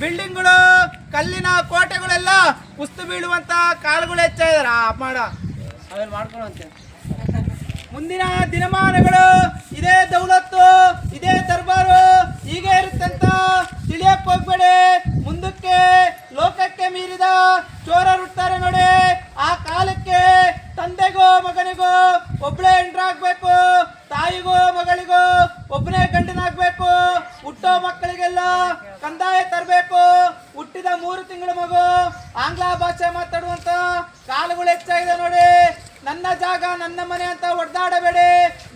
ಬಿಲ್ಡಿಂಗ್ಗಳು, ಕಲ್ಲಿನ ಕೋಟೆಗಳೆಲ್ಲ ಕುಸ್ತು ಬೀಳುವಂತ ಕಾಲಗಳು ಹೆಚ್ಚಾಗಿದಾರ ಮಾಡ ಅವೆಲ್ಲ ಮಾಡ್ಕೊಳ್ಳುವಂತೆ. ಮುಂದಿನ ದಿನಮಾನಗಳು ಇದೇ ದೌಲತ್ತು, ಇದೇ ದರ್ಬಾರು ಹೀಗೆ ಇರುತ್ತಂತ ತಿಳಿಯಕ್ ಹೋಗ್ಬೇಡಿ. ಮುಂದಕ್ಕೆ ಲೋಕಕ್ಕೆ ಮೀರಿದ ಚೋರರುತ್ತಾರೆ ನೋಡಿ. ಆ ಕಾಲಕ್ಕೆ ತಂದೆಗೋ ಮಗನಿಗೋ ಒಬ್ಬಳೇ ಹೆಂಡ್ರಾಗ್ಬೇಕು, ತಾಯಿಗೋ ಮಗಳಿಗೋ ಒಬ್ಬನೇ ಗಂಡನಾಗ್ಬೇಕು, ಹುಟ್ಟೋ ಮಕ್ಕಳಿಗೆಲ್ಲ ಕಂದಾಯ ತರಬೇಕು, ಹುಟ್ಟಿದ 3 ತಿಂಗಳ ಮಗು ಆಂಗ್ಲ ಭಾಷೆ ಮಾತಾಡುವಂತ ಕಾಲಗಳು ಹೆಚ್ಚಾಗಿದೆ ನೋಡಿ. ನನ್ನ ಜಾಗ ನನ್ನ ಮನೆ ಅಂತ ಹೊಡೆದಾಡಬೇಡಿ.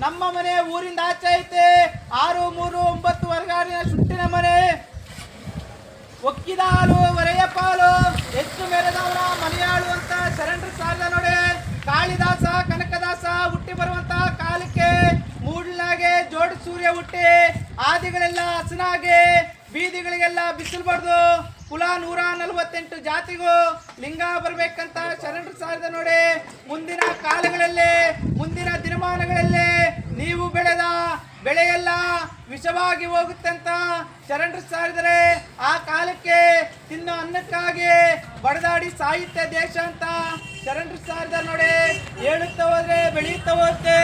ನಮ್ಮ ಮನೆ ಊರಿಂದ ಆಚೆ ಐತೆ. 6, 3, 9 ವರ್ಗಾರಿನ ಸುಟ್ಟಿನ ಮನೆ. ಒಕ್ಕಿದ ಹಾಲು ಒರೆಯ ಪಾಲು, ಹೆಚ್ಚು ಮೆರೆದವರ ಮನೆಯಾಳು ಅಂತ ಶರಣರು ಸಾಲ ನೋಡಿ. ಕಾಳಿದಾಸ ಕನಕದಾಸ ಹುಟ್ಟಿ ಬರುವಂತ ಕಾಲಕ್ಕೆ ಮೂಡ್ಲಾಗೆ ಜೋಡಿ ಸೂರ್ಯ ಹುಟ್ಟಿ ಆದಿಗಳೆಲ್ಲ ಹಸನಾಗಿ ಬೀದಿಗಳಿಗೆಲ್ಲ ಬಿಸಿಲು ಬಡ್ದು ಕುಲ 148 ಜಾತಿಗೂ ಲಿಂಗ ಬರ್ಬೇಕಂತ ಶರಣರು ಸಾರಿದ ನೋಡಿ. ಮುಂದಿನ ಕಾಲಗಳಲ್ಲಿ, ಮುಂದಿನ ದಿನಮಾನಗಳಲ್ಲಿ ನೀವು ಬೆಳೆದ ಬೆಳೆಯೆಲ್ಲ ವಿಷವಾಗಿ ಹೋಗುತ್ತೆ ಅಂತ ಶರಣರು ಸಾರಿದರೆ, ಆ ಕಾಲಕ್ಕೆ ತಿನ್ನೋ ಅನ್ನಕ್ಕಾಗಿ ಬಡದಾಡಿ ಸಾಹಿತ್ಯ ದೇಶ ಅಂತ ಶರಣರು ಸಾರಿದ ನೋಡಿ. ಹೇಳುತ್ತಾ ಹೋದ್ರೆ ಬೆಳೆಯುತ್ತಾ ಹೋಗುತ್ತೆ,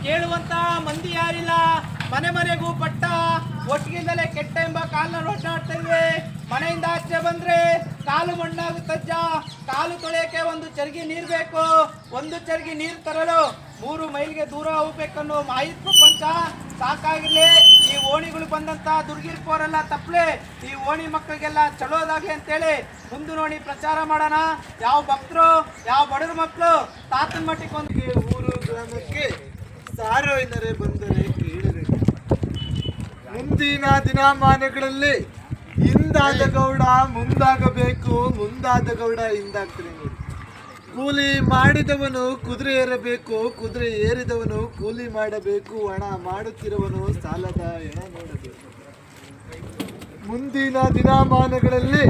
ಕೇಳುವಂತ ಮಂದಿ ಯಾರಿಲ್ಲ. ಮನೆ ಮನೆಗೂ ಪಟ್ಟ ಒಟ್ಟಿಗಿಂದಲೇ ಕೆಟ್ಟ ಎಂಬ ಕಾಲನ್ನ ಒಟ್ಟಾಡ್ತಾ ಇದ್ವಿ. ಮನೆಯಿಂದ ಆಚೆ ಬಂದ್ರೆ ಕಾಲು ಮಣ್ಣಾಗುತ್ತಜ್ಜ. ಕಾಲು ತೊಳೆಯಕ್ಕೆ ಒಂದು ಚರ್ಗಿ ನೀರು ಬೇಕು. ಒಂದು ಚರ್ಗಿ ನೀರು ತರಲು 3 ಮೈಲಿಗೆ ದೂರ ಹೋಗ್ಬೇಕನ್ನೋ ಮಾಹಿತಿ ಪ್ರಪಂಚ ಸಾಕಾಗಿರ್ಲಿ. ಈ ಓಣಿಗಳು ಬಂದಂತ ದುರ್ಗಿರ್ಕೋರೆಲ್ಲ ತಪ್ಪಲೆ, ಈ ಓಣಿ ಮಕ್ಕಳಿಗೆಲ್ಲ ಚಲೋದಾಗ್ಲಿ ಅಂತೇಳಿ ಮುಂದೆ ನೋಡಿ ಪ್ರಚಾರ ಮಾಡೋಣ. ಯಾವ ಭಕ್ತರು, ಯಾವ ಬಡವ್ರ ಮಕ್ಕಳು ತಾತನ ಮಟ್ಟಿಗೆ ಒಂದು ಊರು ಗ್ರಾಮಕ್ಕೆ ಸಾರ್ವಜನಿಕರೇ ಬಂದರೆ ಕೇಳಬೇಕು. ಮುಂದಿನ ದಿನಮಾನಗಳಲ್ಲಿ ಹಿಂದಾದ ಗೌಡ ಮುಂದಾಗಬೇಕು, ಮುಂದಾದ ಗೌಡ ಹಿಂದಾಗ್ತಾನೆ ನೋಡಿ. ಕೂಲಿ ಮಾಡಿದವನು ಕುದುರೆ ಏರಬೇಕು, ಕುದುರೆ ಏರಿದವನು ಕೂಲಿ ಮಾಡಬೇಕು, ಹಣ ಮಾಡುತ್ತಿರುವನು ಸಾಲದ ಹೆಣ ನೋಡಬೇಕು. ಮುಂದಿನ ದಿನಮಾನಗಳಲ್ಲಿ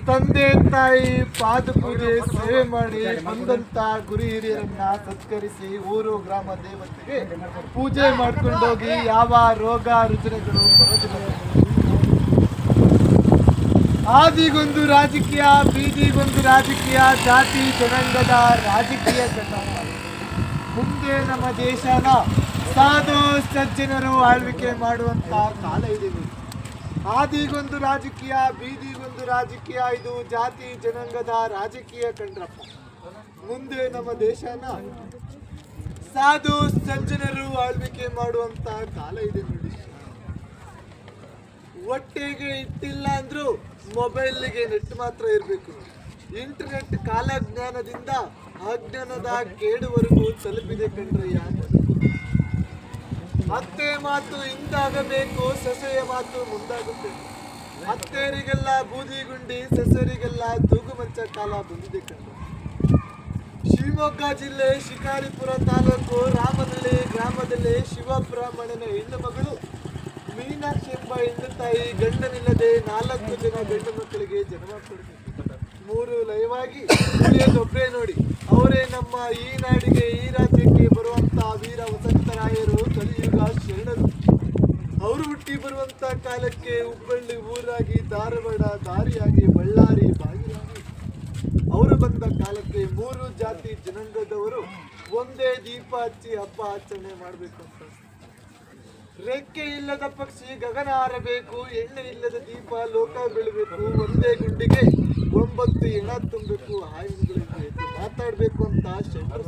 ತಂದೆ ತಾಯಿ ಪಾದ ಪೂಜೆ ಸೇವೆ ಮಾಡಿ ಬಂದಂತ ಗುರು ಹಿರಿಯರನ್ನ ಸತ್ಕರಿಸಿ ಊರು ಗ್ರಾಮ ದೇವತೆಗೆ ಪೂಜೆ ಮಾಡ್ಕೊಂಡೋಗಿ ಯಾವ ರೋಗ ರುಜಿನಗಳು ಬರೋದಿಲ್ಲ. ಆದಿಗೊಂದು ರಾಜಕೀಯ, ಬೀದಿಗೊಂದು ರಾಜಕೀಯ, ಜಾತಿ ಜನಾಂಗದ ರಾಜಕೀಯ ಸಂಘರ್ಷ. ಮುಂದೆ ನಮ್ಮ ದೇಶನ ಸಾಧು ಸಜ್ಜನರು ಆಳ್ವಿಕೆ ಮಾಡುವಂತ ಕಾಲ ಇದೆ. ಆದಿಗೊಂದು ರಾಜಕೀಯ, ಬೀದಿಗೊಂದು ರಾಜಕೀಯ, ಇದು ಜಾತಿ ಜನಾಂಗದ ರಾಜಕೀಯ ಕಂಡ್ರಪ್ಪ. ಮುಂದೆ ನಮ್ಮ ದೇಶನ ಸಾಧು ಸಜ್ಜನರು ಆಳ್ವಿಕೆ ಮಾಡುವಂತ ಕಾಲ ಇದೆ ನೋಡಿ. ಹೊಟ್ಟೆಗೆ ಇಟ್ಟಿಲ್ಲ ಅಂದ್ರೂ ಮೊಬೈಲ್ಗೆ ನೆಟ್ ಮಾತ್ರ ಇರಬೇಕು. ಇಂಟರ್ನೆಟ್ ಕಾಲಜ್ಞಾನದಿಂದ ಅಜ್ಞಾನದ ಕೇಡುವರೆಗೂ ತಲುಪಿದೆ ಕಣ್ರಯ್ಯ. ಅತ್ತೆ ಮಾತು ಹಿಂದಾಗಬೇಕು, ಸೊಸೆಯ ಮಾತು ಮುಂದಾಗುತ್ತದೆ. ಅತ್ತೆಯರಿಗೆಲ್ಲ ಬೂದಿ ಗುಂಡಿ, ಸೊಸೆಯರಿಗೆಲ್ಲ ತೂಗು ಮಂಚ ಕಾಲ ಬಂದಿದೆ ಕಣ್ರ. ಶಿವಮೊಗ್ಗ ಜಿಲ್ಲೆ ಶಿಕಾರಿಪುರ ತಾಲೂಕು ರಾಮನಹಳ್ಳಿ ಗ್ರಾಮದಲ್ಲಿ ಶಿವಬ್ರಾಹ್ಮಣನ ಹೆಣ್ಣು ಮಗಳು ಮೀನಾಕ್ಷಿ ಎಂಬ ಹೆಣ್ಣು ತಾಯಿ ಗಂಡನಿಲ್ಲದೆ 4 ಜನ ಗಂಡು ಮಕ್ಕಳಿಗೆ ಜನ್ಮ ಕೊಡ್ತಾರೆ. 3 ಲಯವಾಗಿ ಉಳಿಯೋದೊಬ್ಬರೇ ನೋಡಿ. ಅವರೇ ನಮ್ಮ ಈ ನಾಡಿಗೆ, ಈ ರಾಜ್ಯಕ್ಕೆ ಬರುವಂತ ವೀರ ವಸಂತರಾಯರು, ಕಲಿಯುಗ ಶರಣರು. ಅವರು ಹುಟ್ಟಿ ಬರುವಂತ ಕಾಲಕ್ಕೆ ಹುಬ್ಬಳ್ಳಿ ಊರಾಗಿ, ಧಾರವಾಡ ದಾರಿಯಾಗಿ, ಬಳ್ಳಾರಿ ಬಾಗಿಲಾಗಿ ಅವರು ಬಂದ ಕಾಲಕ್ಕೆ 3 ಜಾತಿ ಜನಾಂಗದವರು ಒಂದೇ ದೀಪ ಹಚ್ಚಿ ಹಬ್ಬ ಆಚರಣೆ ಮಾಡಬೇಕು ಅಂತ. ರೆಕ್ಕೆ ಇಲ್ಲದ ಪಕ್ಷಿ ಗಗನ ಹಾರಬೇಕು, ಎಣ್ಣೆ ಇಲ್ಲದ ದೀಪ ಲೋಕ ಬೆಳಬೇಕು, ಒಂದೇ ಗುಂಡಿಗೆ 9 ಹೆಣ ತುಂಬಬೇಕು, ಹಾಯಿಗಳಿಗೆ ಮಾತಾಡಬೇಕು ಅಂತ ಶಂಕರ.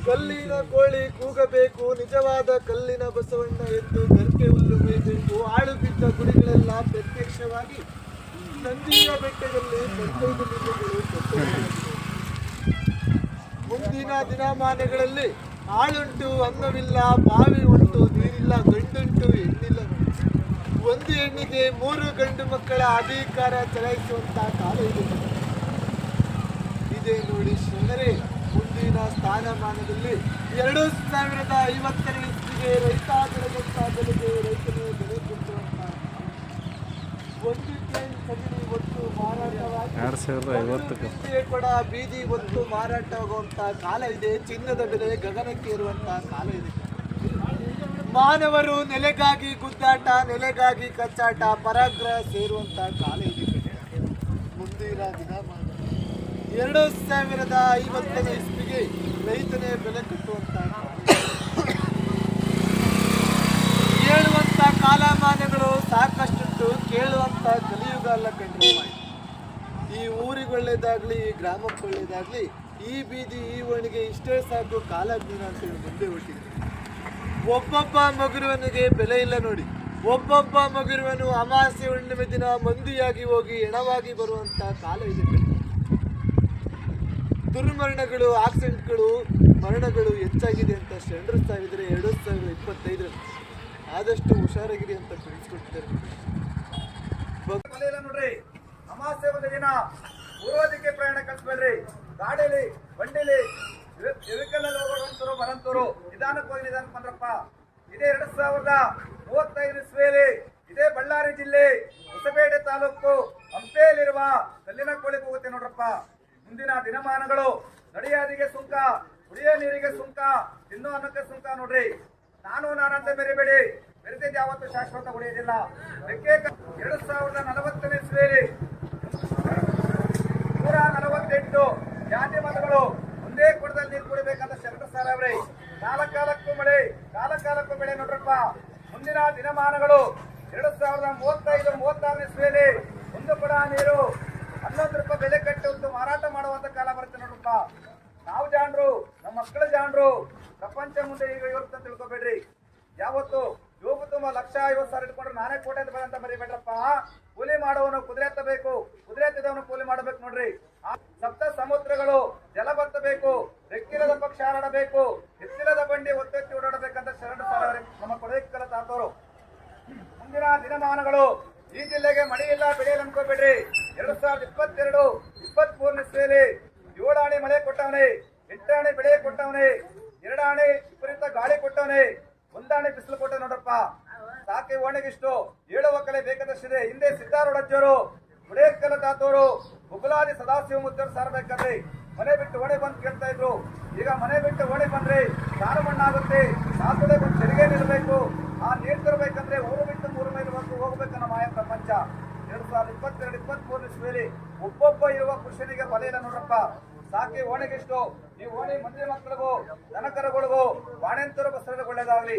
ಕಲ್ಲಿನ ಕೋಳಿ ಕೂಗಬೇಕು, ನಿಜವಾದ ಕಲ್ಲಿನ ಬಸವಣ್ಣ ಎಂದು ಗರ್ಕೆ ಹುಲ್ಲು ಮೇಯಬೇಕು. ಆಳು ಬಿದ್ದ ಗುಡಿಗಳೆಲ್ಲ ಪ್ರತ್ಯಕ್ಷವಾಗಿ ನಂದಿಯ ಬೆಟ್ಟದಲ್ಲಿ 15 ಲಿಂಗಗಳು. ಮುಂದಿನ ದಿನಮಾನಗಳಲ್ಲಿ ಆಳುಂಟು ಅನ್ನವಿಲ್ಲ, ಬಾವಿ ಉಂಟು ನೀರಿಲ್ಲ, ಗಂಡುಂಟು ಹೆಣ್ಣಿಲ್ಲ. ಒಂದು ಹೆಣ್ಣಿಗೆ 3 ಗಂಡು ಮಕ್ಕಳ ಅಧಿಕಾರ ಚಲಾಯಿಸುವಂತ ಕಾಲ ಇದೆ ನೋಡಿ ಶರಣರೇ. ಮುಂದಿನ ಸ್ಥಾನಮಾನದಲ್ಲಿ 2050ನೇ ಇಸ್ವಿಗೆ ರೈತ ಬೆಳೆದಂತ ಬೆಲೆಗೆ ರೈತನೇ ಬೆಲೆ ಕೊಟ್ಟುವಂತ ಒಂದು ಸಗಣಿ ಒಟ್ಟು ಮಾರಾಟವಾಗಿ ಕೂಡ ಬೀದಿ ಒತ್ತು ಮಾರಾಟವಾಗುವಂತ ಕಾಲ ಇದೆ. ಚಿನ್ನದ ಬೆಲೆ ಗಗನಕ್ಕೆ ಇರುವಂತಹ ಕಾಲ ಇದೆ. ಮಾನವರು ನೆಲೆಗಾಗಿ ಗುದ್ದಾಟ, ನೆಲೆಗಾಗಿ ಕಚ್ಚಾಟ, ಪರಾಗ್ರಹ ಸೇರುವಂತ ಕಾಲ ಇದೆ ಕಣೆ. ಮುಂದಿನ ದಿನಮಾನ 2050ನೇ ಇಸ್ವಿಗೆ ರೈತನೇ ಬೆಲೆ ಕಟ್ಟುವಂತ ಹೇಳುವಂತ ಕಾಲಮಾನಗಳು ಸಾಕಷ್ಟುಂಟು, ಕೇಳುವಂತ ಕಲಿಯುಗ ಅಲ್ಲ ಕಂಡ್ರೆ. ಈ ಊರಿಗೆ ಒಳ್ಳೇದಾಗ್ಲಿ, ಈ ಗ್ರಾಮಕ್ಕೆ ಒಳ್ಳೇದಾಗ್ಲಿ, ಈ ಬೀದಿ ಈ ಓಣಿಗೆ ಇಷ್ಟೇ ಸಾಕು ಕಾಲಜ್ಞಾನ ಅಂತೇಳಿ ಮುಂದೆ ಹೊಟ್ಟಿದೆ. ಒಬ್ಬೊಬ್ಬ ಮಗುರುವನಿಗೆ ಬೆಲೆ ಇಲ್ಲ ನೋಡಿ. ಒಬ್ಬೊಬ್ಬ ಮಗುರುವನು ಅಮಾವಾಸ್ಯೆ ಹುಣ್ಣಿಮೆ ದಿನ ಮಂದಿಯಾಗಿ ಹೋಗಿ ಹೆಣವಾಗಿ ಬರುವಂತ ಕಾಲ ಇದೆ. ದುರ್ಮರಣಗಳು, ಆಕ್ಸಿಡೆಂಟ್ಗಳು, ಮರಣಗಳು ಹೆಚ್ಚಾಗಿದೆ ಅಂತ ಶರಣರು ಇದ್ರೆ 2025 ಆದಷ್ಟು ಹುಷಾರಾಗಿರಿ ಅಂತ ತಿಳಿಸ್ಕೊಟ್ಟಿದ್ದಾರೆ. ನೋಡ್ರಿ, ಅಮಾವಾಸ್ಯೆ ಒಂದು ದಿನ ಪೂರ್ವದಿಕ್ಕೆ ಪ್ರಯಾಣ ಕಳಿಸ್ಬೇಡ್ರಿ. ಗಾಡಿಲಿ, ಬಂಡಿಲಿ, ವೆಹಿಕಲಲ್ಲಿ ಹೋಗೋರಂತರು ಬರಂತರು ನಿಧಾನಕ್ಕೆ ಹೋಗಿ ನಿಧಾನಕ್ಕೆ ಬಂದ್ರಪ್ಪ. ಇದೇ 2035 ಇಸ್ವಿಯಲ್ಲಿ ಇದೇ ಬಳ್ಳಾರಿ ಜಿಲ್ಲೆ ಹೊಸಪೇಟೆ ತಾಲೂಕು ಹಂಪೆಯಲ್ಲಿರುವ ಕಲ್ಲಿನ ಕೋಳಿಗೆ ಹೋಗುತ್ತೆ ನೋಡ್ರಪ್ಪ. ಮುಂದಿನ ದಿನಮಾನಗಳು ನಡೆಯಾದಿಗೆ ಸುಂಕ, ಕುಡಿಯೋ ನೀರಿಗೆ ಸುಂಕ, ತಿನ್ನೋ ಅನ್ನಕ್ಕೆ ಸುಂಕ ನೋಡ್ರಿ. ನಾನಂತ ಬೆರಿಬೇಡಿ, ಬೆರೆತಿದ್ದು ಯಾವತ್ತು ಶಾಶ್ವತ ಉಳಿಯೋದಿಲ್ಲ. 2040ನೇ ಇಸ್ವಿಯಲ್ಲಿ 148 ಜಾತಿ ಮತಗಳು ಒಂದೇ ಕೊಡದಲ್ಲಿ ನೀರು ಕುಡಿಬೇಕಂತ ಶರಣರು ಸಾರವ್ರಿ. ಕಾಲಕ್ಕೂ ಮಳೆ, ಕಾಲಕ್ಕೂ ಬೆಳೆ ನೋಡ್ರಪ್ಪ. ಮುಂದಿನ ದಿನಮಾನಗಳು 2035-36ನೇ ಇಸ್ವಿಯಲ್ಲಿ ಒಂದು ಕೊಡ ನೀರು 11 ರೂಪಾಯಿ ಬೆಲೆ ಕಟ್ಟು ಮಾರಾಟ ಮಾಡುವಂತ ಕಾಲ ಬರುತ್ತೆ ನೋಡ್ರಪ್ಪ. ನಾವು ಜಾಣರು, ನಮ್ಮ ಮಕ್ಕಳು ಜಾಣರು. ಪ್ರಪಂಚ ಮುಂದೆ ಈಗ ಇರುತ್ತೆ ತಿಳ್ಕೊಬೇಡ್ರಿ. ಯಾವತ್ತು ಜೋಬು ತುಂಬ 1,50,000 ಇಟ್ಕೊಂಡ್ರೆ ನಾನೇ ಕೋಟೆ ಅಂತ ಬರೀಬೇಡ್ರಪ್ಪ. ಕೂಲಿ ಮಾಡುವವನು ಕುದುರೆ ಎತ್ತಬೇಕು, ಕುದುರೆ ಎತ್ತಿದವನು ಕೂಲಿ ಮಾಡಬೇಕು ನೋಡ್ರಿ. ಸಪ್ತ ಸಮುದ್ರಗಳು ಜಲ ಬತ್ತಬೇಕು, ರೆಕ್ಕಿರದ ಪಕ್ಷ ಹಾರಾಡಬೇಕು, ಎತ್ತಿರದ ಬಂಡಿ ಒತ್ತೆತ್ತಿ ಓಡಾಡಬೇಕಂತ ಶರಣ ಸಾರವ್ರೆ ನಮ್ಮ ಕೊಡೈಕಲ ತಾತವರು. ಮುಂದಿನ ದಿನಮಾನಗಳು ಈ ಜಿಲ್ಲೆಗೆ ಮಳೆ ಇಲ್ಲ, ಬೆಳೆಯಲ್ಲ ಅನ್ಕೋಬೇಡ್ರಿ. 2022-23ನೇ ಇಸ್ವಿಯಲ್ಲಿ 7 ಆಣೆ ಮಳೆ ಕೊಟ್ಟವನೇ, 8 ಆಣೆ ಬೆಳೆ ಕೊಟ್ಟವನೇ, 2 ಆಣೆ ವಿಪರೀತ ಗಾಳಿ ಕೊಟ್ಟವನೇ, 1 ಆಣೆ ಬಿಸಿಲು ಕೊಟ್ಟ ನೋಡ್ರಪ್ಪ. ಸಾಕೆ ಓಣೆಗಿಷ್ಟು 7 ಒಕ್ಕಲೆ ಬೇಕಾದಷ್ಟಿದೆ. ಹಿಂದೆ ಸಿದ್ದಾರೂಢಜ್ಜರು, ಗುಡೇಕಲ ತಾತವರು, ಗುಗ್ಲಾದಿ ಸದಾಶಿವ ಮುತ್ತರು ಸಾರಬೇಕಾದ್ರೆ ಮನೆ ಬಿಟ್ಟು ಓಣೆ ಬಂದು ಕೇಳ್ತಾ ಇದ್ರು. ಈಗ ಮನೆ ಬಿಟ್ಟು ಓಣೆ ಬಂದ್ರೆ ಸಾರು ಮಣ್ಣಾಗುತ್ತೆ, ಸಾಕಡೆ ಬಂದು ತೆರಿಗೆ ನಿಲ್ಲಬೇಕು. ಆ ನೀರು ತರಬೇಕಂದ್ರೆ ಊರು ಬಿಟ್ಟು 3 ಮೈಲು ಹೋಗ್ಬೇಕನ್ನ ಮಾಯ ಪ್ರಪಂಚ. 2022-23ನೇ ಇಸ್ವಿಯಲ್ಲಿ ಒಬ್ಬೊಬ್ಬ ಇರುವ ಪುರುಷನಿಗೆ ಬಲ ಇಲ್ಲ ನೋಡ್ರಪ್ಪ. ಸಾಕಿ ಓಣೆಗಿಷ್ಟು. ಈ ಓಣೆ ಮಂದಿ ಮಕ್ಕಳಿಗೂ, ದನಕರುಗಳಿಗೂ, ಬಾಣೆಂತರು ಬಸರಿಗೆ ಒಳ್ಳೇದಾಗ್ಲಿ.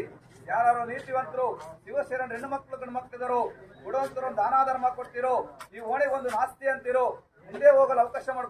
ಯಾರು ನೀತಿವಂತರು, ಶಿವಶರಣ ಹೆಣ್ಣು ಮಕ್ಕಳು ಗಂಡು ಮಕ್ಕಳಿದರು ಕೊಡುವಂತರು ದಾನ ಧರ್ಮ ಕೊಡ್ತಿರೋ, ಈ ಓಣೆ ಒಂದು ನಾಸ್ತಿ ಅಂತಿರೋ, ಮುಂದೆ ಹೋಗಲು ಅವಕಾಶ ಮಾಡ್ಕೊ.